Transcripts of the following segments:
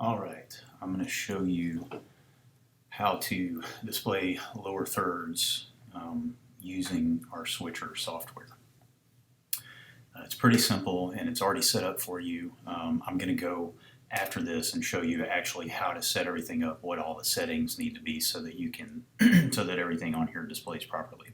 All right, I'm going to show you how to display lower thirds using our switcher software. It's pretty simple and it's already set up for you. I'm going to go after this and show you actually how to set everything up, what all the settings need to be so that you can so that everything on here displays properly.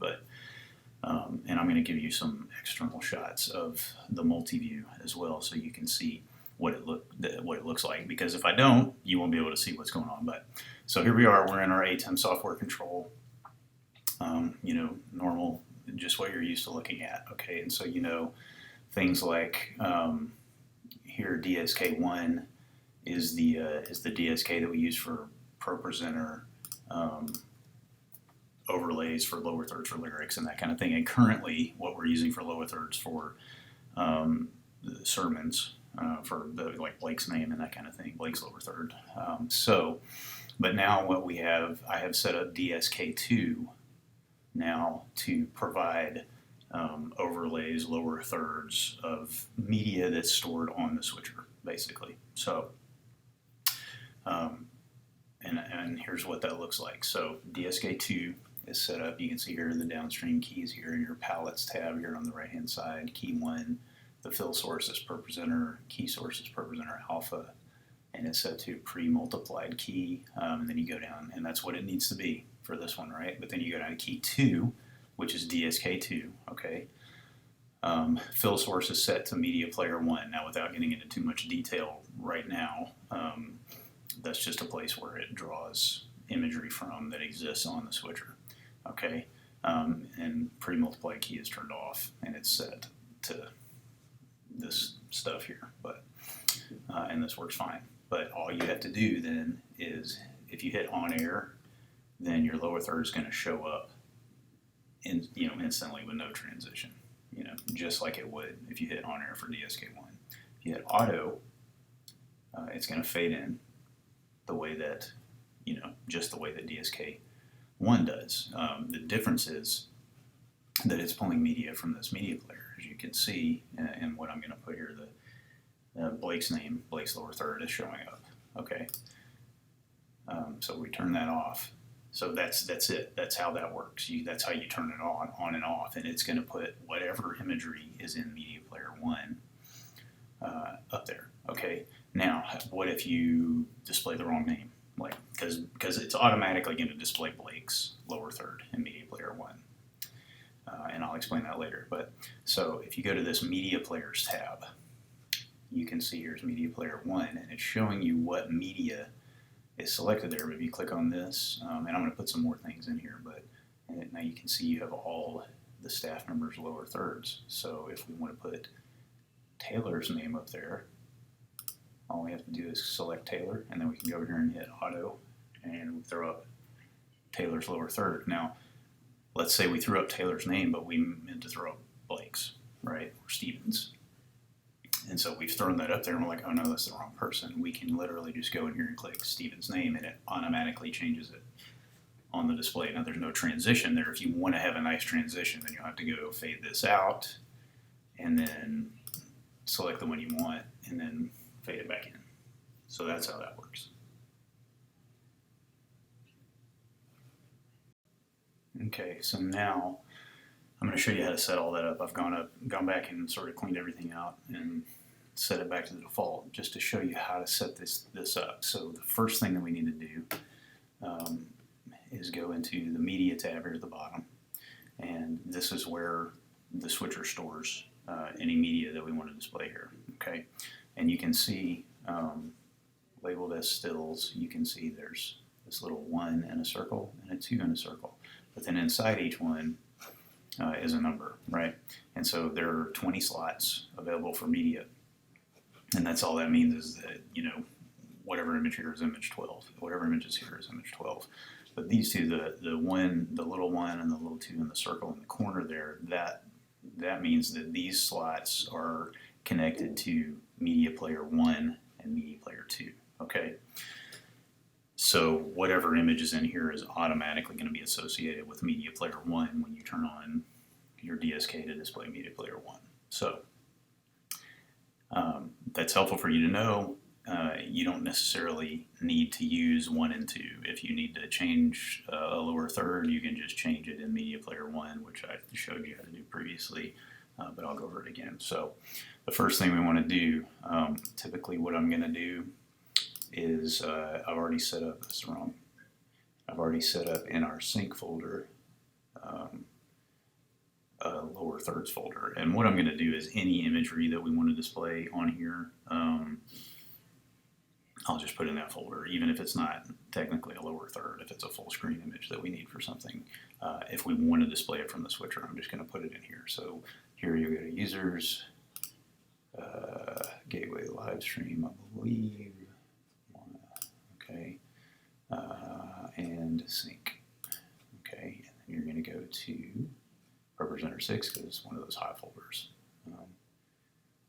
And I'm going to give you some external shots of the multi-view as well, so you can see what it looks like. Because if I don't, you won't be able to see what's going on. But so here we are. We're in our ATEM software control. Normal, just what you're used to looking at. Okay, and so things like here DSK1 is the DSK that we use for ProPresenter. Overlays for lower thirds for lyrics and that kind of thing. And currently, what we're using for lower thirds for the sermons, for like Blake's name and that kind of thing, Blake's lower third. But now what we have, I have set up DSK2 now to provide overlays, lower thirds of media that's stored on the switcher, basically. So, and here's what that looks like. So DSK2 is set up. You can see here the downstream keys here in your palettes tab here on the right hand side. Key 1, the fill source is ProPresenter, key source is ProPresenter alpha, and it's set to pre-multiplied key. And then you go down, and that's what it needs to be for this one, right? But then you go down to key 2, which is DSK2, okay? Fill source is set to media player 1. Now, without getting into too much detail right now, that's just a place where it draws imagery from that exists on the switcher, okay? And pre-multiplied key is turned off, and it's set to this stuff here, and this works fine. But all you have to do then is, if you hit on air, then your lower third is going to show up instantly with no transition, just like it would if you hit on air for DSK1. If you hit auto, it's going to fade in the way that, just the way that DSK1 does. The difference is that it's pulling media from this media player, as you can see, and what I'm going to put here, the Blake's name, Blake's lower third is showing up, okay? So we turn that off. So that's it. That's how that works. That's how you turn it on and off, and it's going to put whatever imagery is in media player 1 up there. Okay. Now, what if you display the wrong name? Like, because it's automatically going to display Blake's lower third in media player 1, and I'll explain that later. But so if you go to this media players tab, you can see here's media player 1, and it's showing you what media is selected there. But if you click on this, and I'm going to put some more things in here, but now you can see you have all the staff members' lower thirds. So if we want to put Taylor's name up there, all we have to do is select Taylor, and then we can go over here and hit auto, and we throw up Taylor's lower third. Now, let's say we threw up Taylor's name, but we meant to throw up Blake's, right, or Stephen's. And so we've thrown that up there, and we're like, oh no, that's the wrong person. We can literally just go in here and click Stephen's name, and it automatically changes it on the display. Now, there's no transition there. If you want to have a nice transition, then you'll have to go fade this out, and then select the one you want, and then fade it back in. So that's how that works. Okay, so now I'm going to show you how to set all that up. I've gone back and sort of cleaned everything out and set it back to the default just to show you how to set this up. So the first thing that we need to do is go into the media tab here at the bottom, and this is where the switcher stores any media that we want to display here. Okay, and you can see labeled as stills, you can see there's this little 1 in a circle and a 2 in a circle, but then inside each one is a number, right? And so there are 20 slots available for media, and that's all that means is that, whatever image here is image 12, whatever image is here is image 12. But these two, the little 1 and the little 2 in the circle in the corner there, that means that these slots are connected to media player 1 and media player 2, okay? So whatever image is in here is automatically going to be associated with media player 1 when you turn on your DSK to display media player 1. So that's helpful for you to know. you don't necessarily need to use 1 and 2. If you need to change a lower third, you can just change it in Media Player 1, which I showed you how to do previously, but I'll go over it again. So the first thing we want to do, typically what I'm going to do is I've already set up, that's wrong, I've already set up in our sync folder a lower thirds folder. And what I'm going to do is any imagery that we want to display on here, I'll just put in that folder, even if it's not technically a lower third, if it's a full screen image that we need for something. If we want to display it from the switcher, I'm just going to put it in here. So here you go to users, gateway live stream, I believe, okay, and sync, okay, and then you're going to go to Representer 6 because it's one of those hot folders,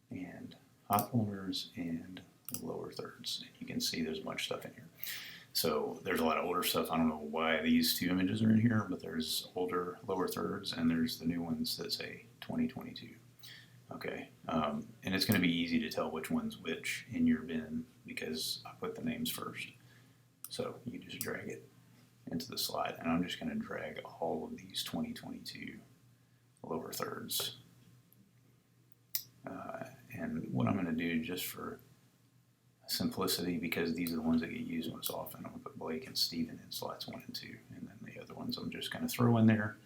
and hot folders and lower thirds. And you can see there's a bunch of stuff in here. So there's a lot of older stuff. I don't know why these 2 images are in here, but there's older lower thirds and there's the new ones that say 2022. Okay, and it's going to be easy to tell which one's which in your bin because I put the names first. So you just drag it into the slide, and I'm just going to drag all of these 2022 lower thirds. And what I'm going to do, just for simplicity, because these are the ones that get used most often, I'm going to put Blake and Steven in slots 1 and 2, and then the other ones I'm just going to throw in there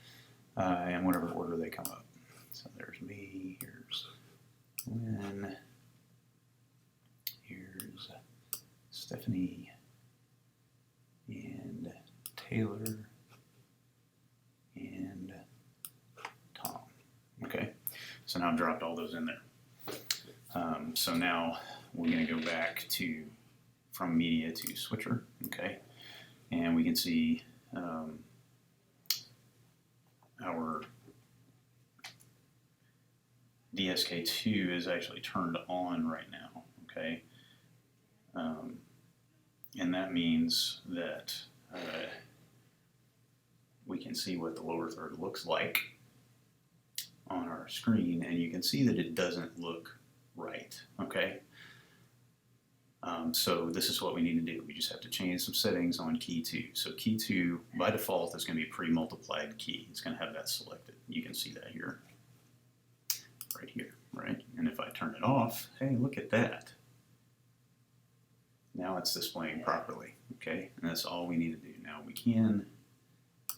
in whatever order they come up. So there's me, here's Lynn, here's Stephanie, and Taylor, and Tom. Okay, so now I've dropped all those in there. So now we're going to go back to from media to switcher, okay, and we can see our DSK2 is actually turned on right now, okay, and that means that we can see what the lower third looks like on our screen, and you can see that it doesn't look right, okay. So this is what we need to do. We just have to change some settings on key 2. So key 2 by default is going to be pre-multiplied key. It's going to have that selected. You can see that here, right here, right? And if I turn it off, hey, look at that. Now it's displaying properly, okay? And that's all we need to do. Now we can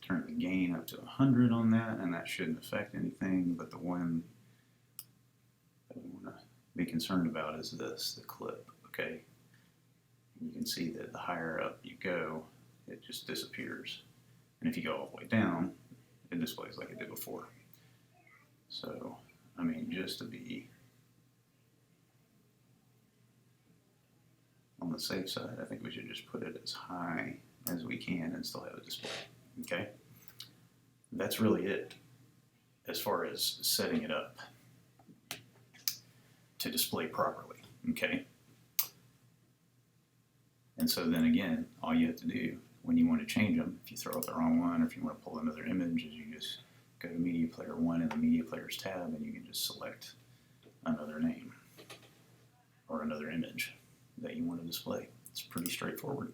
turn the gain up to 100 on that, and that shouldn't affect anything, but the one that we want to be concerned about is this, the clip, okay? And you can see that the higher up you go, it just disappears. And if you go all the way down, it displays like it did before. So, I mean, just to be on the safe side, I think we should just put it as high as we can and still have it display, okay? That's really it as far as setting it up to display properly, okay? And so then again, all you have to do when you want to change them, if you throw out the wrong one or if you want to pull another image, is you just go to Media Player 1 in the Media Players tab, and you can just select another name or another image that you want to display. It's pretty straightforward.